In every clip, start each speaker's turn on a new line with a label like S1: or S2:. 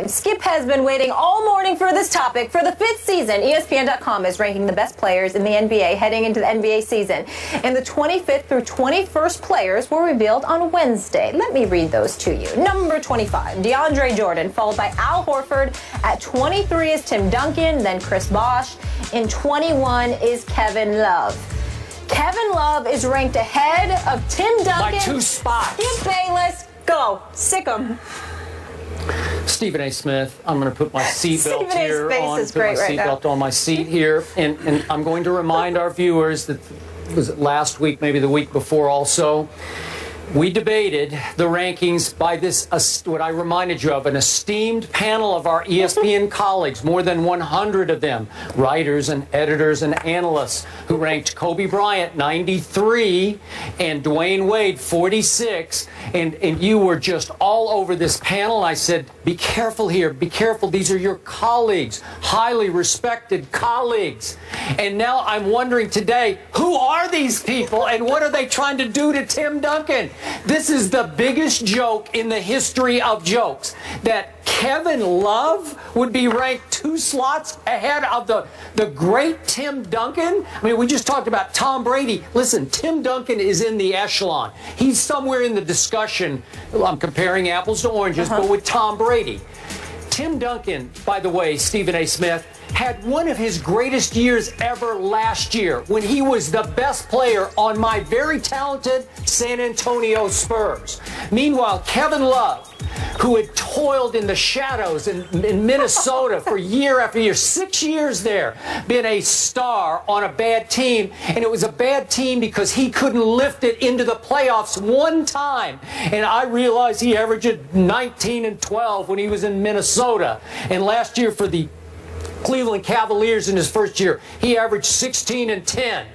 S1: Skip has been waiting all morning for this topic. For the 5th season, ESPN.com is ranking the best players in the NBA heading into the NBA season. And the 25th through 21st players were revealed on Wednesday. Let me read those to you. Number 25, DeAndre Jordan, followed by Al Horford. At 23 is Tim Duncan, then Chris Bosh. In 21 is Kevin Love. Kevin Love is ranked ahead of Tim Duncan.
S2: By 2 spots.
S1: Skip Bayless, go. Sick 'em.
S2: Stephen A. Smith, I'm going to put my seatbelt here on.
S1: Is great right now.
S2: On my seat here, and I'm going to remind our viewers that was it last week, maybe the week before, also. We debated the rankings by this, what I reminded you of, an esteemed panel of our ESPN colleagues, more than 100 of them, writers and editors and analysts, who ranked Kobe Bryant 93 and Dwayne Wade 46. And you were just all over this panel. And I said, be careful here, be careful. These are your colleagues, highly respected colleagues. And now I'm wondering today, who are these people and what are they trying to do to Tim Duncan? This is the biggest joke in the history of jokes, that Kevin Love would be ranked 2 slots ahead of the great Tim Duncan. I mean, we just talked about Tom Brady. Listen, Tim Duncan is in the echelon. He's somewhere in the discussion. I'm comparing apples to oranges, but with Tom Brady. Tim Duncan, by the way, Stephen A. Smith, had one of his greatest years ever last year when he was the best player on my very talented San Antonio Spurs. Meanwhile, Kevin Love, who had toiled in the shadows in Minnesota for year after year, 6 years there, been a star on a bad team. And it was a bad team because he couldn't lift it into the playoffs one time. And I realized he averaged 19 and 12 when he was in Minnesota. And last year for the Cleveland Cavaliers in his first year, he averaged 16 and 10.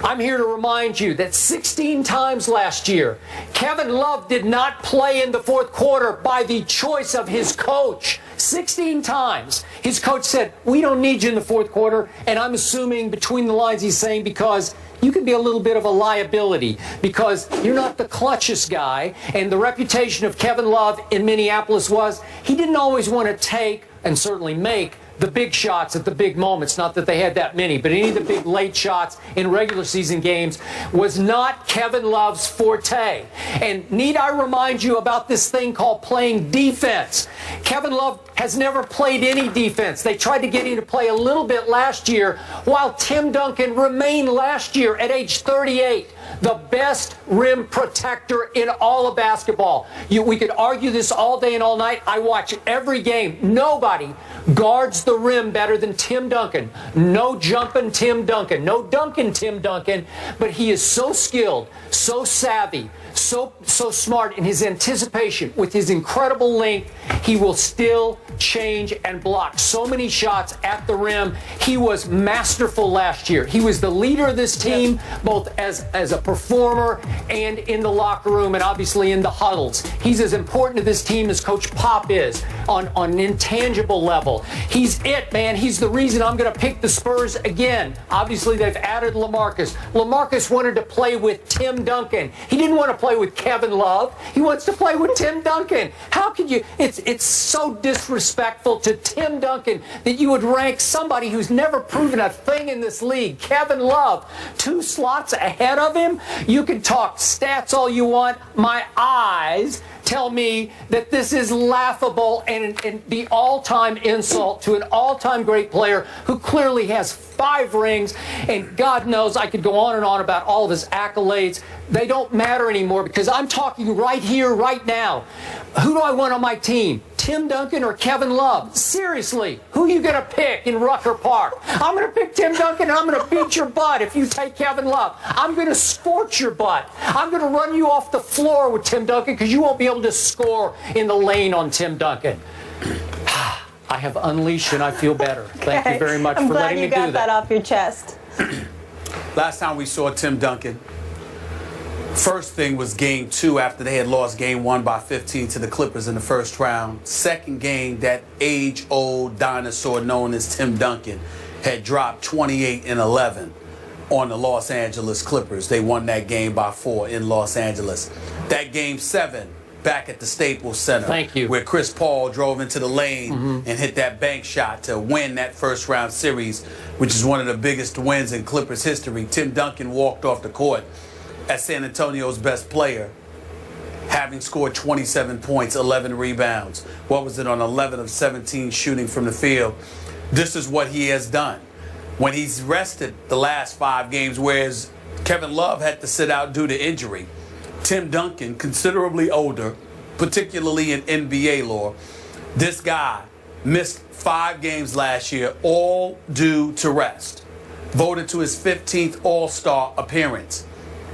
S2: I'm here to remind you that 16 times last year, Kevin Love did not play in the fourth quarter by the choice of his coach. 16 times. His coach said, we don't need you in the fourth quarter. And I'm assuming between the lines he's saying because you can be a little bit of a liability because you're not the clutchest guy. And the reputation of Kevin Love in Minneapolis was he didn't always want to take and certainly make the big shots at the big moments. Not that they had that many, but any of the big late shots in regular season games was not Kevin Love's forte. And need I remind you about this thing called playing defense? Kevin Love has never played any defense. They tried to get him to play a little bit last year, while Tim Duncan remained last year at age 38 the best rim protector in all of basketball. We could argue this all day and all night. I watch every game. Nobody guards the rim better than Tim Duncan. No jumping Tim Duncan. No dunking Tim Duncan. But he is so skilled, so savvy, so smart in his anticipation. With his incredible length, he will still change and block so many shots at the rim. He was masterful last year. He was the leader of this team, both as a performer and in the locker room and obviously in the huddles. He's as important to this team as Coach Pop is on an intangible level. He's it, man. He's the reason I'm going to pick the Spurs again. Obviously, they've added LaMarcus. LaMarcus wanted to play with Tim Duncan. He didn't want to play with Kevin Love. He wants to play with Tim Duncan. How could you? It's so disrespectful to Tim Duncan that you would rank somebody who's never proven a thing in this league, Kevin Love, 2 slots ahead of him. You can talk stats all you want. My eyes tell me that this is laughable and the all-time insult to an all-time great player who clearly has 5 rings, and God knows I could go on and on about all of his accolades. They don't matter anymore because I'm talking right here, right now. Who do I want on my team? Tim Duncan or Kevin Love? Seriously, who are you going to pick in Rucker Park? I'm going to pick Tim Duncan and I'm going to beat your butt if you take Kevin Love. I'm going to scorch your butt. I'm going to run you off the floor with Tim Duncan because you won't be able to score in the lane on Tim Duncan. I have unleashed and I feel better. Thank you very much for letting me do that.
S1: I'm glad you got that off your chest.
S3: Last time we saw Tim Duncan, first thing was game 2 after they had lost game 1 by 15 to the Clippers in the first round. Second game, that age-old dinosaur known as Tim Duncan had dropped 28 and 11 on the Los Angeles Clippers. They won that game by 4 in Los Angeles. That game 7, back at the Staples Center.
S2: Thank you.
S3: Where Chris Paul drove into the lane and hit that bank shot to win that first-round series, which is one of the biggest wins in Clippers history. Tim Duncan walked off the court as San Antonio's best player, having scored 27 points, 11 rebounds. What was it, on 11 of 17 shooting from the field? This is what he has done. When he's rested the last 5 games, whereas Kevin Love had to sit out due to injury, Tim Duncan, considerably older, particularly in NBA lore, this guy missed 5 games last year, all due to rest. Voted to his 15th All-Star appearance.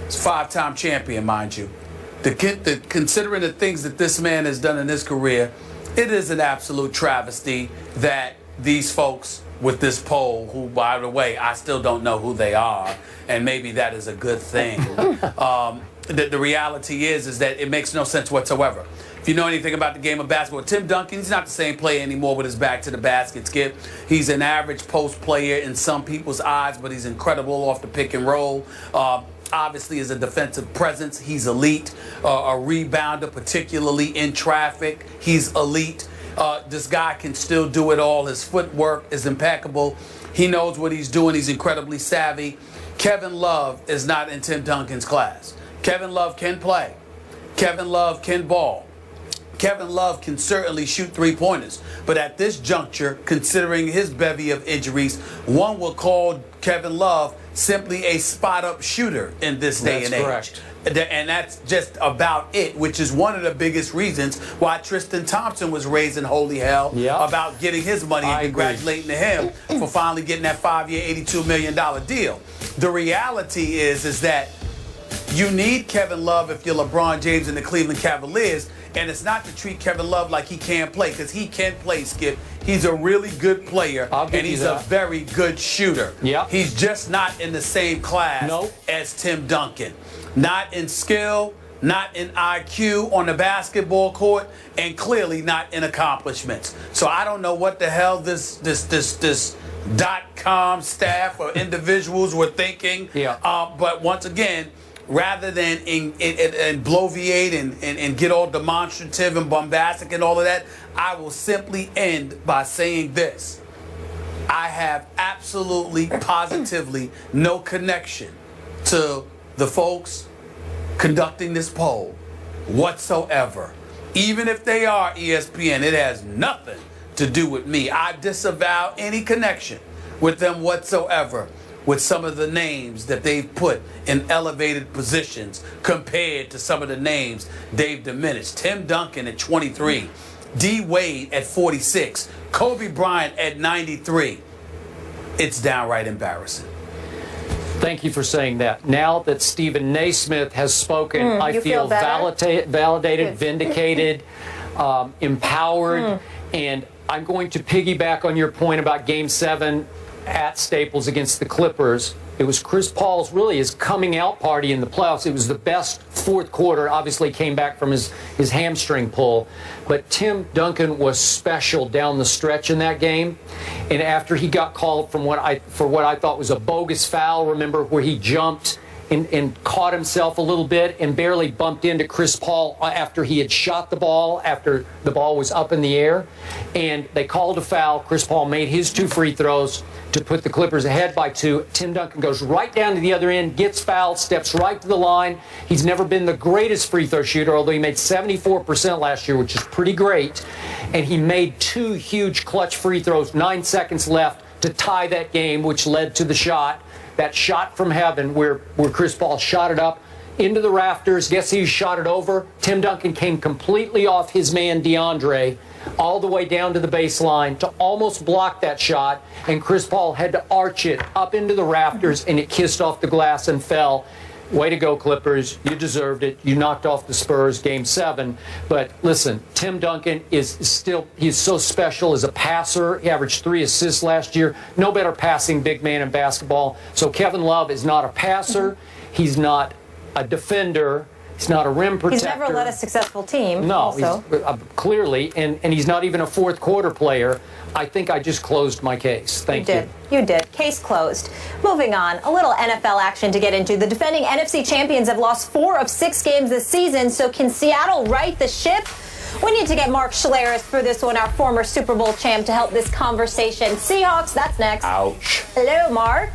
S3: He's a 5-time champion, mind you. Considering the things that this man has done in his career, it is an absolute travesty that these folks with this poll, who, by the way, I still don't know who they are, and maybe that is a good thing. The reality is that it makes no sense whatsoever. If you know anything about the game of basketball, Tim Duncan, he's not the same player anymore with his back to the basket, Skip. He's an average post player in some people's eyes, but he's incredible off the pick and roll. Obviously, as a defensive presence, he's elite. A rebounder, particularly in traffic, he's elite. This guy can still do it all. His footwork is impeccable. He knows what he's doing. He's incredibly savvy. Kevin Love is not in Tim Duncan's class. Kevin Love can play. Kevin Love can ball. Kevin Love can certainly shoot 3-pointers. But at this juncture, considering his bevy of injuries, one will call Kevin Love simply a spot-up shooter in this day and age.
S2: Correct.
S3: And that's just about it, which is one of the biggest reasons why Tristan Thompson was raising holy hell about getting his money, and congratulating to him for finally getting that 5-year, $82 million deal. The reality is that you need Kevin Love if you're LeBron James and the Cleveland Cavaliers, and it's not to treat Kevin Love like he can't play, because he can play, Skip. He's a really good player, and he's a very good shooter. He's just not in the same class as Tim Duncan. Not in skill, not in IQ on the basketball court, and clearly not in accomplishments. So I don't know what the hell this .com staff or individuals were thinking. But once again, rather than bloviate and get all demonstrative and bombastic and all of that, I will simply end by saying this. I have absolutely, positively no connection to the folks conducting this poll whatsoever. Even if they are ESPN, it has nothing to do with me. I disavow any connection with them whatsoever, with some of the names that they've put in elevated positions compared to some of the names they've diminished. Tim Duncan at 23, D. Wade at 46, Kobe Bryant at 93. It's downright embarrassing.
S2: Thank you for saying that. Now that Stephen Naismith has spoken, I feel validated, vindicated, empowered, and I'm going to piggyback on your point about Game 7 at Staples against the Clippers. It was Chris Paul's, really, his coming out party in the playoffs. It was the best fourth quarter. Obviously came back from his hamstring pull. But Tim Duncan was special down the stretch in that game. And after he got called for what I thought was a bogus foul, remember, where he jumped and caught himself a little bit and barely bumped into Chris Paul after he had shot the ball, after the ball was up in the air. And they called a foul. Chris Paul made his 2 free throws to put the Clippers ahead by 2. Tim Duncan goes right down to the other end, gets fouled, steps right to the line. He's never been the greatest free throw shooter, although he made 74% last year, which is pretty great. And he made 2 huge clutch free throws, 9 seconds left to tie that game, which led to the shot. That shot from heaven where Chris Paul shot it up into the rafters. Guess who shot it over? Tim Duncan came completely off his man DeAndre all the way down to the baseline to almost block that shot, and Chris Paul had to arch it up into the rafters, and it kissed off the glass and fell. Way to go, Clippers. You deserved it. You knocked off the Spurs Game 7. But listen, Tim Duncan is still, he's so special as a passer. He averaged 3 assists last year. No better passing big man in basketball. So Kevin Love is not a passer. He's not a defender. He's not a rim protector.
S1: He's never led a successful team.
S2: No,
S1: also.
S2: Clearly, and he's not even a fourth quarter player. I think I just closed my case. Thank you.
S1: You did. Case closed. Moving on, a little NFL action to get into. The defending NFC champions have lost 4 of 6 games this season, so can Seattle right the ship? We need to get Mark Schleris for this one, our former Super Bowl champ, to help this conversation. Seahawks, that's next.
S2: Ouch.
S1: Hello, Mark.